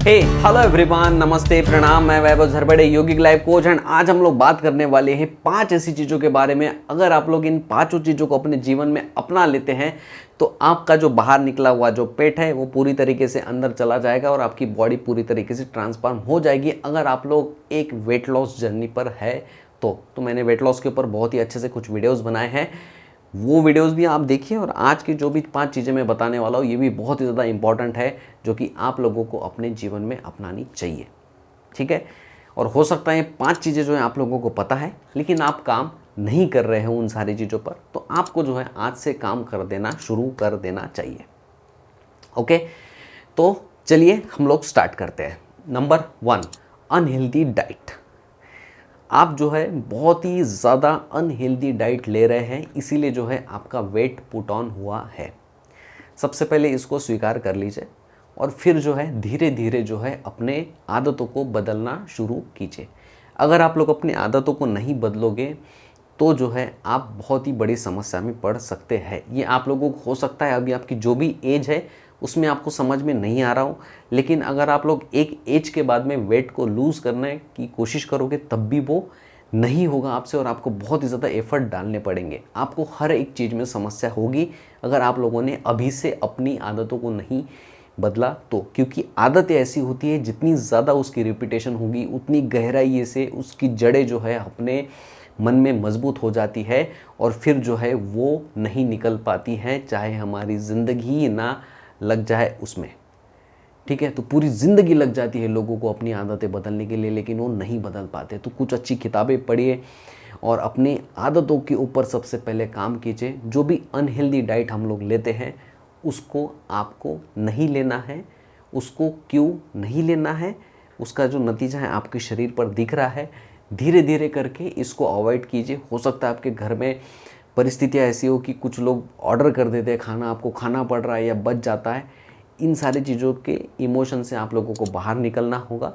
हे hello everyone, नमस्ते, प्रणाम। मैं वैभव झरबड़े, योगिक लाइफ कोच। एंड आज हम लोग बात करने वाले हैं 5 ऐसी चीज़ों के बारे में। अगर आप लोग इन 5 चीज़ों को अपने जीवन में अपना लेते हैं तो आपका जो बाहर निकला हुआ जो पेट है वो पूरी तरीके से अंदर चला जाएगा और आपकी बॉडी पूरी तरीके से ट्रांसफॉर्म हो जाएगी। अगर आप लोग एक वेट लॉस जर्नी पर है तो मैंने वेट लॉस के ऊपर बहुत ही अच्छे से कुछ वीडियोज़ बनाए हैं, वो वीडियोस भी आप देखिए। और आज की जो भी 5 चीज़ें मैं बताने वाला हूँ ये भी बहुत ही ज़्यादा इंपॉर्टेंट है, जो कि आप लोगों को अपने जीवन में अपनानी चाहिए। ठीक है। और हो सकता है 5 चीज़ें जो है आप लोगों को पता है लेकिन आप काम नहीं कर रहे हैं उन सारी चीज़ों पर, तो आपको जो है आज से काम कर देना शुरू कर देना चाहिए। ओके, तो चलिए हम लोग स्टार्ट करते हैं। Number 1, unhealthy diet. आप जो है बहुत ही ज़्यादा अनहेल्दी डाइट ले रहे हैं, इसीलिए जो है आपका वेट पुट ऑन हुआ है। सबसे पहले इसको स्वीकार कर लीजिए और फिर जो है धीरे धीरे जो है अपने आदतों को बदलना शुरू कीजिए। अगर आप लोग अपनी आदतों को नहीं बदलोगे तो जो है आप बहुत ही बड़ी समस्या में पड़ सकते हैं। ये आप लोगों को हो सकता है अभी आपकी जो भी एज है उसमें आपको समझ में नहीं आ रहा हो, लेकिन अगर आप लोग एक एज के बाद में वेट को लूज़ करने की कोशिश करोगे तब भी वो नहीं होगा आपसे और आपको बहुत ही ज़्यादा एफर्ट डालने पड़ेंगे। आपको हर एक चीज़ में समस्या होगी अगर आप लोगों ने अभी से अपनी आदतों को नहीं बदला तो, क्योंकि आदतें ऐसी होती है जितनी ज़्यादा उसकी रिपीटेशन होगी उतनी गहराई से उसकी जड़ें जो है अपने मन में मजबूत हो जाती है और फिर जो है वो नहीं निकल पाती है, चाहे हमारी ज़िंदगी ही ना लग जाए उसमें। ठीक है, तो पूरी ज़िंदगी लग जाती है लोगों को अपनी आदतें बदलने के लिए, लेकिन वो नहीं बदल पाते। तो कुछ अच्छी किताबें पढ़िए और अपनी आदतों के ऊपर सबसे पहले काम कीजिए। जो भी अनहेल्दी डाइट हम लोग लेते हैं उसको आपको नहीं लेना है। उसको क्यों नहीं लेना है, उसका जो नतीजा है आपके शरीर पर दिख रहा है। धीरे धीरे करके इसको अवॉइड कीजिए। हो सकता है आपके घर में परिस्थितियाँ ऐसी हो कि कुछ लोग ऑर्डर कर देते हैं खाना, आपको खाना पड़ रहा है या बच जाता है। इन सारी चीज़ों के इमोशन से आप लोगों को बाहर निकलना होगा।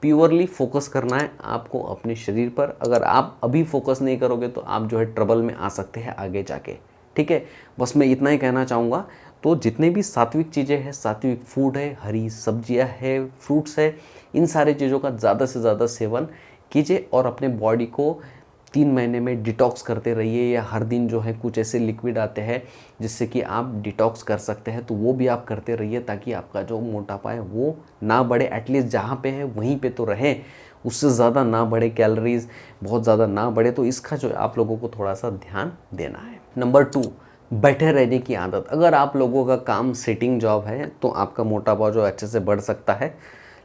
प्योरली फोकस करना है आपको अपने शरीर पर। अगर आप अभी फोकस नहीं करोगे तो आप जो है ट्रबल में आ सकते हैं आगे जाके। ठीक है, बस मैं इतना ही कहना चाहूँगा। तो जितने भी सात्विक चीज़ें हैं, सात्विक फूड है, हरी सब्जियाँ है, फ्रूट्स है, इन सारी चीज़ों का ज़्यादा से ज़्यादा सेवन कीजिए और अपने बॉडी को 3 महीने में डिटॉक्स करते रहिए। या हर दिन जो है कुछ ऐसे लिक्विड आते हैं जिससे कि आप डिटॉक्स कर सकते हैं, तो वो भी आप करते रहिए ताकि आपका जो मोटापा है वो ना बढ़े। एटलीस्ट जहाँ पे है वहीं पे तो रहे, उससे ज़्यादा ना बढ़े, कैलोरीज बहुत ज़्यादा ना बढ़े। तो इसका जो आप लोगों को थोड़ा सा ध्यान देना है। नंबर 2, बैठे रहने की आदत। अगर आप लोगों का काम सिटिंग जॉब है तो आपका मोटापा जो अच्छे से बढ़ सकता है,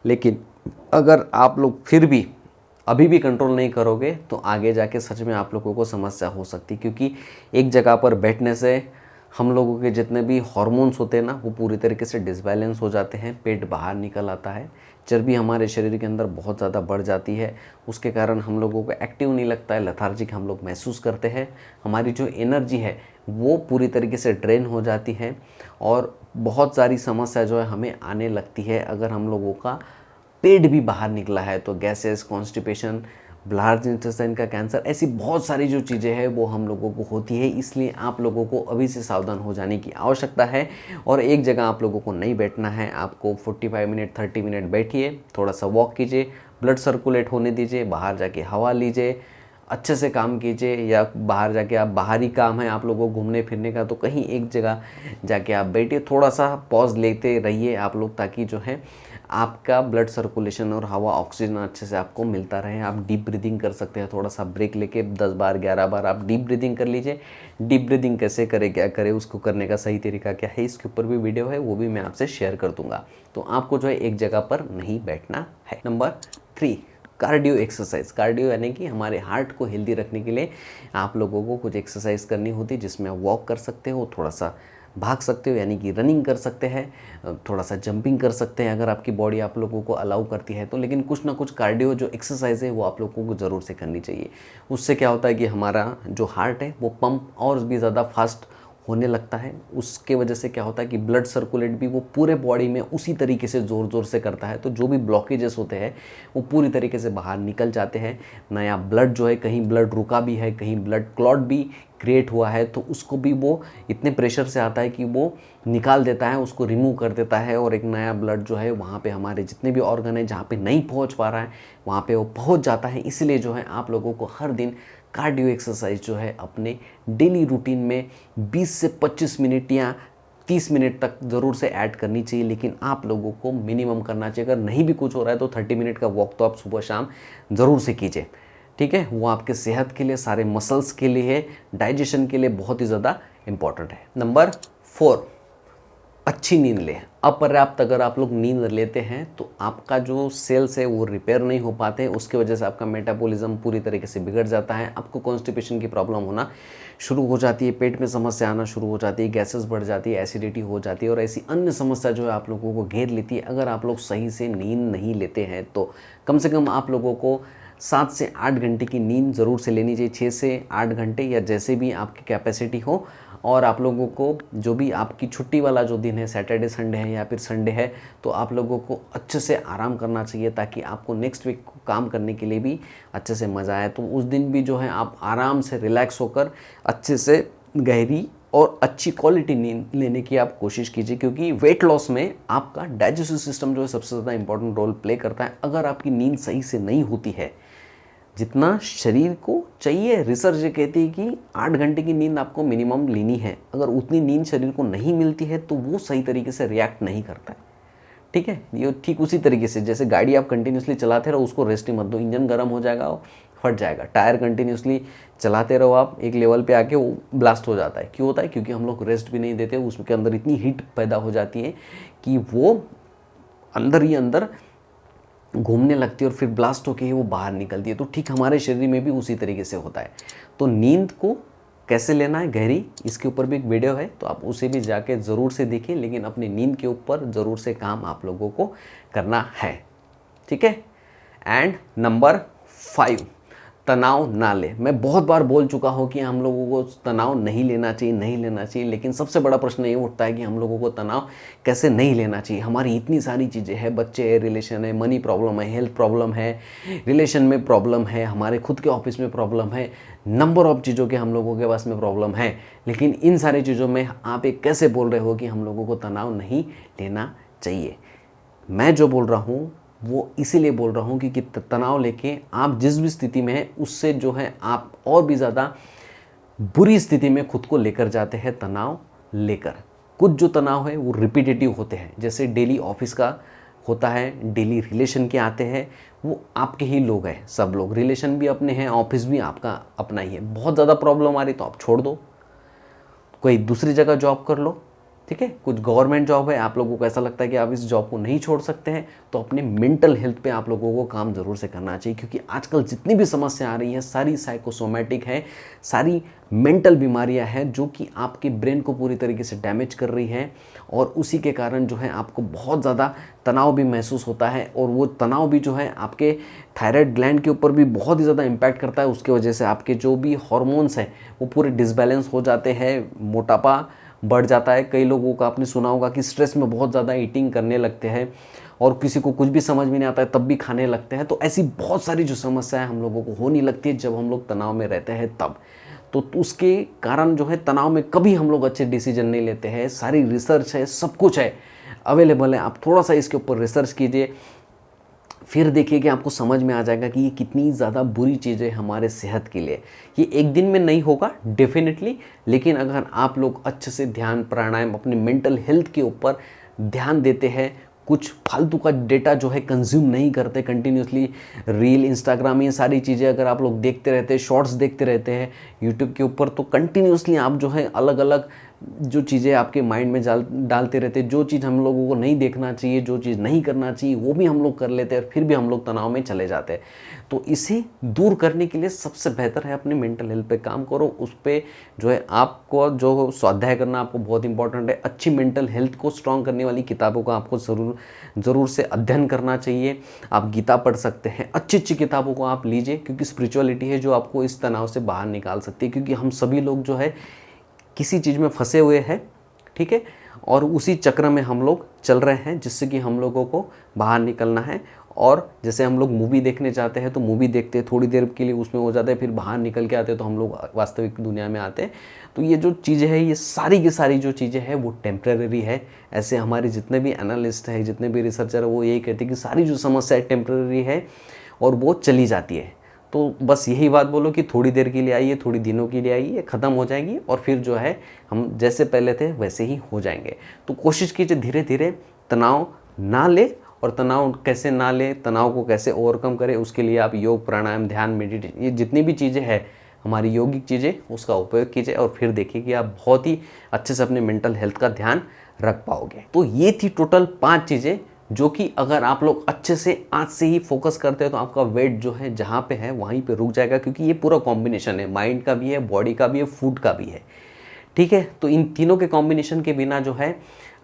लेकिन अगर आप लोग फिर भी अभी भी कंट्रोल नहीं करोगे तो आगे जाके सच में आप लोगों को समस्या हो सकती है। क्योंकि एक जगह पर बैठने से हम लोगों के जितने भी हार्मोन्स होते हैं ना वो पूरी तरीके से डिसबैलेंस हो जाते हैं, पेट बाहर निकल आता है, चर्बी हमारे शरीर के अंदर बहुत ज़्यादा बढ़ जाती है। उसके कारण हम लोगों को एक्टिव नहीं लगता है, लेथार्जिक हम लोग महसूस करते हैं। हमारी जो एनर्जी है वो पूरी तरीके से ड्रेन हो जाती है और बहुत सारी समस्या जो है हमें आने लगती है। अगर हम लोगों का पेट भी बाहर निकला है तो गैसेस, कॉन्स्टिपेशन, लार्ज इंटेस्टाइन का कैंसर, ऐसी बहुत सारी जो चीज़ें हैं वो हम लोगों को होती है। इसलिए आप लोगों को अभी से सावधान हो जाने की आवश्यकता है और एक जगह आप लोगों को नहीं बैठना है। आपको 45 मिनट 30 मिनट बैठिए, थोड़ा सा वॉक कीजिए, ब्लड सर्कुलेट होने दीजिए, बाहर जाके हवा लीजिए, अच्छे से काम कीजिए। या बाहर जाके आप बाहरी काम है आप लोगों को घूमने फिरने का तो कहीं एक जगह जाके आप बैठिए, थोड़ा सा पॉज लेते रहिए आप लोग, ताकि जो है आपका ब्लड सर्कुलेशन और हवा, ऑक्सीजन अच्छे से आपको मिलता रहे। आप डीप ब्रीदिंग कर सकते हैं, थोड़ा सा ब्रेक लेके 10 बार 11 बार आप डीप ब्रीदिंग कर लीजिए। डीप ब्रीदिंग कैसे करें, क्या करें, उसको करने का सही तरीका क्या है, इसके ऊपर भी वीडियो है, वो भी मैं आपसे शेयर कर दूंगा। तो आपको जो है एक जगह पर नहीं बैठना है। Number 3, cardio exercise. कार्डियो यानी कि हमारे हार्ट को हेल्दी रखने के लिए आप लोगों को कुछ एक्सरसाइज करनी होती है, जिसमें आप वॉक कर सकते हो, थोड़ा सा भाग सकते हो यानी कि रनिंग कर सकते हैं, थोड़ा सा जंपिंग कर सकते हैं अगर आपकी बॉडी आप लोगों को अलाउ करती है तो। लेकिन कुछ ना कुछ कार्डियो जो एक्सरसाइज है वो आप लोगों को ज़रूर से करनी चाहिए। उससे क्या होता है कि हमारा जो हार्ट है वो पंप और भी ज़्यादा फास्ट होने लगता है। उसके वजह से क्या होता है कि ब्लड सर्कुलेट भी वो पूरे बॉडी में उसी तरीके से ज़ोर ज़ोर से करता है, तो जो भी ब्लॉकेजेस होते हैं वो पूरी तरीके से बाहर निकल जाते हैं। नया ब्लड जो है, कहीं ब्लड रुका भी है, कहीं ब्लड क्लॉट भी क्रिएट हुआ है, तो उसको भी वो इतने प्रेशर से आता है कि वो निकाल देता है, उसको रिमूव कर देता है, और एक नया ब्लड जो है वहाँ पे हमारे जितने भी ऑर्गन है जहाँ पे नहीं पहुँच पा रहा है वहाँ पे वो पहुँच जाता है। इसलिए जो है आप लोगों को हर दिन कार्डियो एक्सरसाइज जो है अपने डेली रूटीन में 20 से 25 मिनट या 30 मिनट तक ज़रूर से ऐड करनी चाहिए, लेकिन आप लोगों को मिनिमम करना चाहिए। अगर नहीं भी कुछ हो रहा है तो 30 मिनट का वॉक तो आप सुबह शाम ज़रूर से कीजिए, ठीक है। वो आपके सेहत के लिए, सारे मसल्स के लिए, डाइजेशन के लिए बहुत ही ज़्यादा इंपॉर्टेंट है। नंबर 4, अच्छी नींद लें। अपर्याप्त अगर आप लोग नींद लेते हैं तो आपका जो सेल्स है वो रिपेयर नहीं हो पाते हैं, उसके वजह से आपका मेटाबॉलिज्म पूरी तरीके से बिगड़ जाता है, आपको कॉन्स्टिपेशन की प्रॉब्लम होना शुरू हो जाती है, पेट में समस्या आना शुरू हो जाती है, गैसेस बढ़ जाती है, एसिडिटी हो जाती है, और ऐसी अन्य समस्या जो है आप लोगों को घेर लेती है अगर आप लोग सही से नींद नहीं लेते हैं। तो कम से कम आप लोगों को 7 से 8 घंटे की नींद ज़रूर से लेनी चाहिए, 6 से 8 घंटे या जैसे भी आपकी कैपेसिटी हो। और आप लोगों को जो भी आपकी छुट्टी वाला जो दिन है, सैटरडे संडे है या फिर संडे है, तो आप लोगों को अच्छे से आराम करना चाहिए ताकि आपको नेक्स्ट वीक को काम करने के लिए भी अच्छे से मज़ा आए। तो उस दिन भी जो है आप आराम से रिलैक्स होकर अच्छे से गहरी और अच्छी क्वालिटी नींद लेने की आप कोशिश कीजिए, क्योंकि वेट लॉस में आपका डाइजेस्टिव सिस्टम जो है सबसे ज़्यादा इंपॉर्टेंट रोल प्ले करता है। अगर आपकी नींद सही से नहीं होती है, जितना शरीर को चाहिए, रिसर्च ये कहती है कि 8 घंटे की नींद आपको मिनिमम लेनी है, अगर उतनी नींद शरीर को नहीं मिलती है तो वो सही तरीके से रिएक्ट नहीं करता है, ठीक है। ये ठीक उसी तरीके से जैसे गाड़ी आप कंटिन्यूसली चलाते रहो, उसको रेस्ट ही मत दो, इंजन गर्म हो जाएगा, वो फट जाएगा। टायर कंटिन्यूसली चलाते रहो आप, एक लेवल पे आके वो ब्लास्ट हो जाता है। क्यों होता है? क्योंकि हम लोग रेस्ट भी नहीं देते, उसके अंदर इतनी हीट पैदा हो जाती है कि वो अंदर ही अंदर घूमने लगती है और फिर ब्लास्ट होके ही वो बाहर निकलती है। तो ठीक हमारे शरीर में भी उसी तरीके से होता है। तो नींद को कैसे लेना है गहरी, इसके ऊपर भी एक वीडियो है, तो आप उसे भी जाके ज़रूर से देखिए, लेकिन अपनी नींद के ऊपर ज़रूर से काम आप लोगों को करना है, ठीक है। एंड नंबर 5, तनाव ना ले। मैं बहुत बार बोल चुका हूँ कि हम लोगों को तनाव नहीं लेना चाहिए, लेकिन सबसे बड़ा प्रश्न ये उठता है कि हम लोगों को तनाव कैसे नहीं लेना चाहिए। हमारी इतनी सारी चीज़ें हैं, बच्चे है, रिलेशन है, मनी प्रॉब्लम है, हेल्थ प्रॉब्लम है, रिलेशन में प्रॉब्लम है, हमारे खुद के ऑफिस में प्रॉब्लम है, नंबर ऑफ चीज़ों के हम लोगों के पास में प्रॉब्लम है, लेकिन इन सारी चीज़ों में आप एक कैसे बोल रहे हो कि हम लोगों को तनाव नहीं लेना चाहिए। मैं जो बोल रहा हूँ वो इसीलिए बोल रहा हूँ कि तनाव लेके आप जिस भी स्थिति में हैं उससे जो है आप और भी ज़्यादा बुरी स्थिति में खुद को लेकर जाते हैं तनाव लेकर। कुछ जो तनाव है वो रिपीटेटिव होते हैं, जैसे डेली ऑफिस का होता है, डेली रिलेशन के आते हैं, वो आपके ही लोग हैं, सब लोग, रिलेशन भी अपने हैं, ऑफिस भी आपका अपना ही है। बहुत ज़्यादा प्रॉब्लम आ रही तो आप छोड़ दो, कोई दूसरी जगह जॉब कर लो, ठीक है। कुछ गवर्नमेंट जॉब है, आप लोगों को ऐसा लगता है कि आप इस जॉब को नहीं छोड़ सकते हैं, तो अपने मेंटल हेल्थ पे आप लोगों को काम ज़रूर से करना चाहिए, क्योंकि आजकल जितनी भी समस्या आ रही हैं सारी साइकोसोमेटिक है, सारी मेंटल बीमारियां हैं जो कि आपके ब्रेन को पूरी तरीके से डैमेज कर रही हैं, और उसी के कारण जो है आपको बहुत ज़्यादा तनाव भी महसूस होता है, और वो तनाव भी जो है आपके थायराइड ग्लैंड के ऊपर भी बहुत ही ज़्यादा इम्पैक्ट करता है। उसकी वजह से आपके जो भी हॉर्मोन्स हैं वो पूरे डिसबैलेंस हो जाते हैं, मोटापा बढ़ जाता है। कई लोगों का आपने सुना होगा कि स्ट्रेस में बहुत ज़्यादा ईटिंग करने लगते हैं, और किसी को कुछ भी समझ में नहीं आता है तब भी खाने लगते हैं। तो ऐसी बहुत सारी जो समस्याएं हम लोगों को होने लगती है जब हम लोग तनाव में रहते हैं तब। तो उसके कारण जो है तनाव में कभी हम लोग अच्छे डिसीजन नहीं लेते हैं। सारी रिसर्च है, सब कुछ है, अवेलेबल है, आप थोड़ा सा इसके ऊपर रिसर्च कीजिए, फिर देखिए कि आपको समझ में आ जाएगा कि ये कितनी ज़्यादा बुरी चीज़ है हमारे सेहत के लिए। ये एक दिन में नहीं होगा डेफिनेटली, लेकिन अगर आप लोग अच्छे से ध्यान, प्राणायाम, अपने मेंटल हेल्थ के ऊपर ध्यान देते हैं, कुछ फालतू का डेटा जो है कंज्यूम नहीं करते, कंटिन्यूसली रील, इंस्टाग्राम, ये सारी चीज़ें अगर आप लोग देखते रहते हैं, शॉर्ट्स देखते रहते हैं यूट्यूब के ऊपर, तो कंटिन्यूसली आप जो है अलग अलग जो चीज़ें आपके माइंड में डालते रहते हैं, जो चीज़ हम लोगों को नहीं देखना चाहिए, जो चीज़ नहीं करना चाहिए, वो भी हम लोग कर लेते हैं, और फिर भी हम लोग तनाव में चले जाते हैं। तो इसे दूर करने के लिए सबसे बेहतर है अपने मेंटल हेल्थ पे काम करो। उस पर जो है आपको जो स्वाध्याय करना आपको बहुत इंपॉर्टेंट है। अच्छी मेंटल हेल्थ को स्ट्रॉन्ग करने वाली किताबों का आपको ज़रूर से अध्ययन करना चाहिए। आप गीता पढ़ सकते हैं, अच्छी अच्छी किताबों को आप लीजिए, क्योंकि स्पिरिचुअलिटी है जो आपको इस तनाव से बाहर निकाल सकती है। क्योंकि हम सभी लोग जो है किसी चीज़ में फंसे हुए हैं, ठीक है, और उसी चक्र में हम लोग चल रहे हैं, जिससे कि हम लोगों को बाहर निकलना है। और जैसे हम लोग मूवी देखने जाते हैं तो मूवी देखते हैं, थोड़ी देर के लिए उसमें हो जाता है, फिर बाहर निकल के आते हैं तो हम लोग वास्तविक दुनिया में आते हैं। तो ये जो चीज़ें हैं, ये सारी की सारी जो चीज़ें हैं वो टेम्प्रेरी है। ऐसे हमारे जितने भी एनालिस्ट हैं, जितने भी रिसर्चर हैं, वो यही कहते हैं कि सारी जो समस्या है टेम्प्रेरी है और वो चली जाती है। तो बस यही बात बोलो कि थोड़ी देर के लिए आइए, थोड़ी दिनों के लिए आइए, ख़त्म हो जाएगी और फिर जो है हम जैसे पहले थे वैसे ही हो जाएंगे। तो कोशिश कीजिए धीरे धीरे तनाव ना ले, और तनाव कैसे ना ले, तनाव को कैसे ओवरकम करें, उसके लिए आप योग, प्राणायाम, ध्यान, मेडिटेशन, ये जितनी भी चीज़ें हैं हमारी यौगिक चीज़ें, उसका उपयोग कीजिए और फिर देखिए कि आप बहुत ही अच्छे से अपने मेंटल हेल्थ का ध्यान रख पाओगे। तो ये थी टोटल 5 चीज़ें जो कि अगर आप लोग अच्छे से आज से ही फोकस करते हैं तो आपका वेट जो है जहाँ पे है वहीं पे रुक जाएगा, क्योंकि ये पूरा कॉम्बिनेशन है, माइंड का भी है, बॉडी का भी है, फूड का भी है, ठीक है। तो इन तीनों के कॉम्बिनेशन के बिना जो है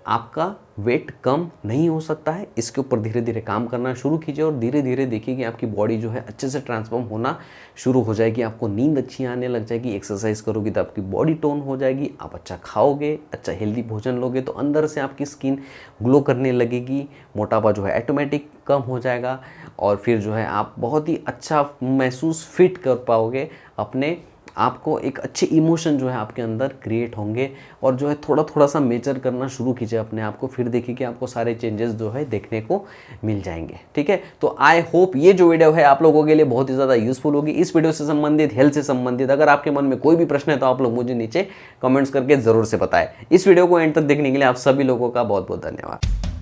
आपका वेट कम नहीं हो सकता है। इसके ऊपर धीरे धीरे काम करना शुरू कीजिए और धीरे धीरे देखिए कि आपकी बॉडी जो है अच्छे से ट्रांसफॉर्म होना शुरू हो जाएगी, आपको नींद अच्छी आने लग जाएगी, एक्सरसाइज करोगे तो आपकी बॉडी टोन हो जाएगी, आप अच्छा खाओगे, अच्छा हेल्दी भोजन लोगे तो अंदर से आपकी स्किन ग्लो करने लगेगी, मोटापा जो है ऑटोमेटिक कम हो जाएगा और फिर जो है आप बहुत ही अच्छा महसूस फिट कर पाओगे अपने आपको, एक अच्छे इमोशन जो है आपके अंदर क्रिएट होंगे और जो है थोड़ा थोड़ा सा मेजर करना शुरू कीजिए अपने आप को, फिर देखिए कि आपको सारे चेंजेस जो है देखने को मिल जाएंगे, ठीक है। तो आई होप ये जो वीडियो है आप लोगों के लिए बहुत ही ज़्यादा यूजफुल होगी। इस वीडियो से संबंधित, हेल्थ से संबंधित अगर आपके मन में कोई भी प्रश्न है तो आप लोग मुझे नीचे कमेंट्स करके ज़रूर से बताएं। इस वीडियो को एंड तक देखने के लिए आप सभी लोगों का बहुत बहुत धन्यवाद।